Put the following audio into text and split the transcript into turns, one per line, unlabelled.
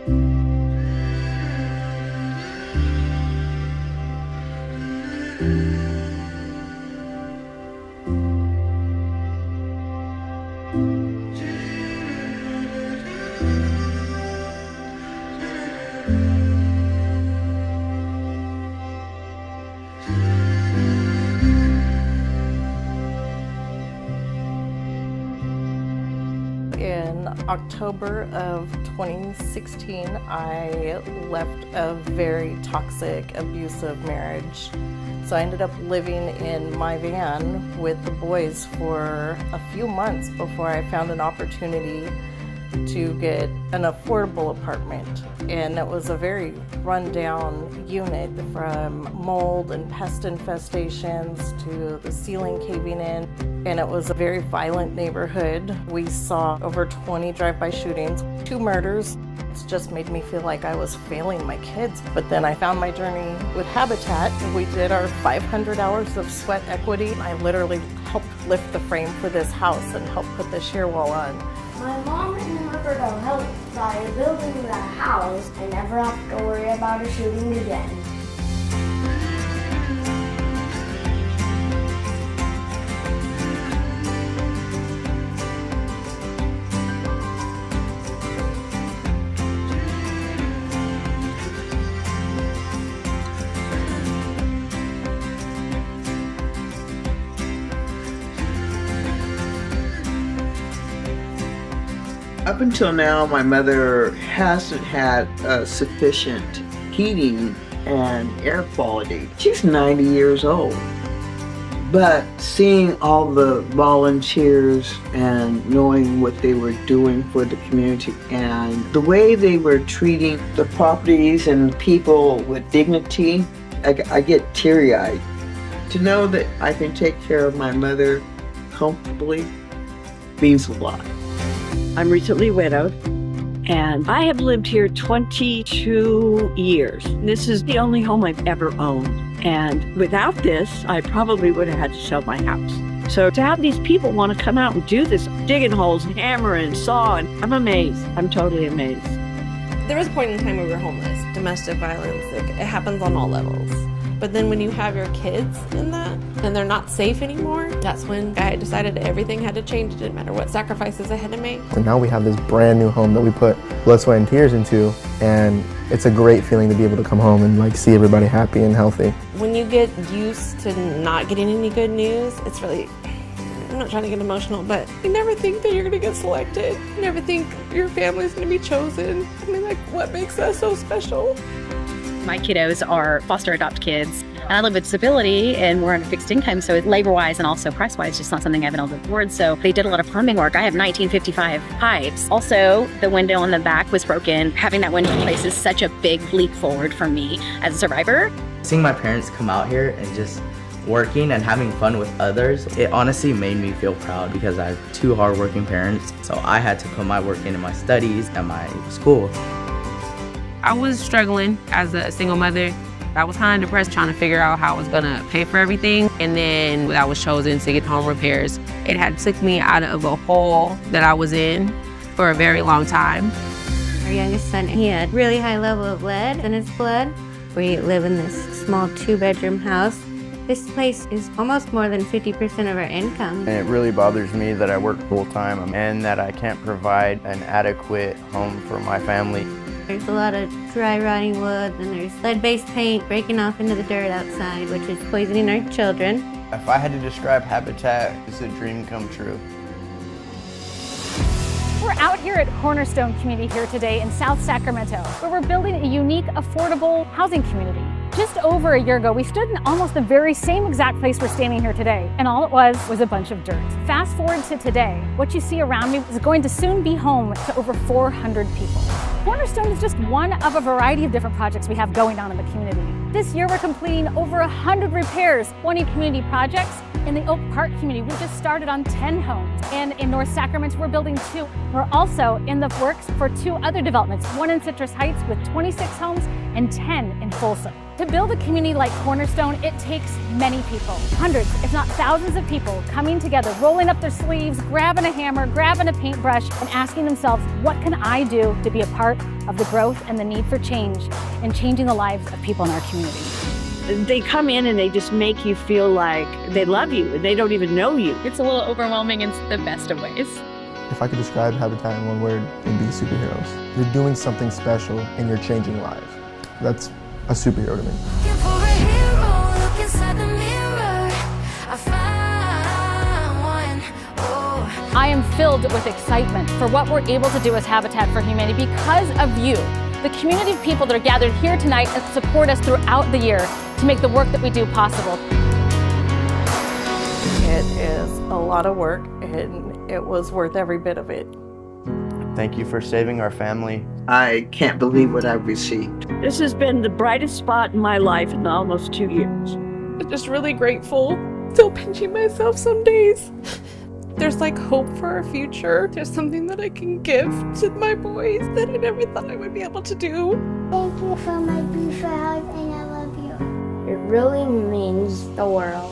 In October of 2016, I left a very toxic, abusive marriage. So I ended up living in my van with the boys for a few months before I found an opportunity to get an affordable apartment. And it was a very rundown unit, from mold and pest infestations to the ceiling caving in. And it was a very violent neighborhood. We saw over 20 drive-by shootings, 2 murders. It's just made me feel like I was failing my kids. But then I found my journey with Habitat. We did our 500 hours of sweat equity. I literally helped lift the frame for this house and helped put the shear wall on.
My mom and Roberto helped by building the house. I never have to worry about a shooting again.
Up until now, my mother hasn't had sufficient heating and air quality. She's 90 years old. But seeing all the volunteers and knowing what they were doing for the community and the way they were treating the properties and people with dignity, I get teary-eyed. To know that I can take care of my mother comfortably means a lot.
I'm recently widowed, and I have lived here 22 years. This is the only home I've ever owned. And without this, I probably would have had to sell my house. So to have these people want to come out and do this, digging holes and hammering and sawing, I'm amazed. I'm totally amazed.
There was a point in time where we were homeless. Domestic violence, it happens on all levels. But then when you have your kids in that and they're not safe anymore, that's when I decided everything had to change. It didn't matter what sacrifices I had to make.
And now we have this brand new home that we put blood, sweat, and tears into, and it's a great feeling to be able to come home and see everybody happy and healthy.
When you get used to not getting any good news, it's really, I'm not trying to get emotional, but you never think that you're gonna get selected. You never think your family's gonna be chosen. I mean, what makes us so special?
My kiddos are foster adopt kids, and I live with disability, and we're on a fixed income, so labor-wise and also price-wise, just not something I've been able to afford. So they did a lot of plumbing work. I have 1955 pipes. Also, the window on the back was broken. Having that window replaced is such a big leap forward for me as a survivor.
Seeing my parents come out here and just working and having fun with others, it honestly made me feel proud because I have 2 hardworking parents, so I had to put my work into my studies and my school.
I was struggling as a single mother. I was kind of depressed, trying to figure out how I was gonna pay for everything. And then I was chosen to get home repairs. It had took me out of a hole that I was in for a very long time.
Our youngest son, he had really high level of lead in his blood. We live in this small 2-bedroom house. This place is almost more than 50% of our income.
And it really bothers me that I work full-time and that I can't provide an adequate home for my family.
There's a lot of dry rotting wood, and there's lead-based paint breaking off into the dirt outside, which is poisoning our children.
If I had to describe Habitat, it's a dream come true.
We're out here at Cornerstone Community here today in South Sacramento, where we're building a unique, affordable housing community. Just over a year ago, we stood in almost the very same exact place we're standing here today, and all it was a bunch of dirt. Fast forward to today, what you see around me is going to soon be home to over 400 people. Cornerstone is just one of a variety of different projects we have going on in the community. This year, we're completing over 100 repairs, 20 community projects. In the Oak Park community, we just started on 10 homes. And in North Sacramento, we're building 2. We're also in the works for 2 other developments, one in Citrus Heights with 26 homes and 10 in Folsom. To build a community like Cornerstone, it takes many people. Hundreds, if not thousands of people coming together, rolling up their sleeves, grabbing a hammer, grabbing a paintbrush, and asking themselves, what can I do to be a part part of the growth and the need for change in changing the lives of people in our community.
They come in and they just make you feel like they love you and they don't even know you.
It's a little overwhelming in the best of ways.
If I could describe Habitat in one word, it'd be superheroes. You're doing something special and you're changing lives. That's a superhero to me.
I am filled with excitement for what we're able to do as Habitat for Humanity because of you, the community of people that are gathered here tonight and support us throughout the year to make the work that we do possible.
It is a lot of work, and it was worth every bit of it.
Thank you for saving our family.
I can't believe what I've received.
This has been the brightest spot in my life in almost 2 years.
I'm just really grateful. Still pinching myself some days. There's like hope for our future. There's something that I can give to my boys that I never thought I would be able to do.
Thank you for my beautiful house and I love you. It really means the world.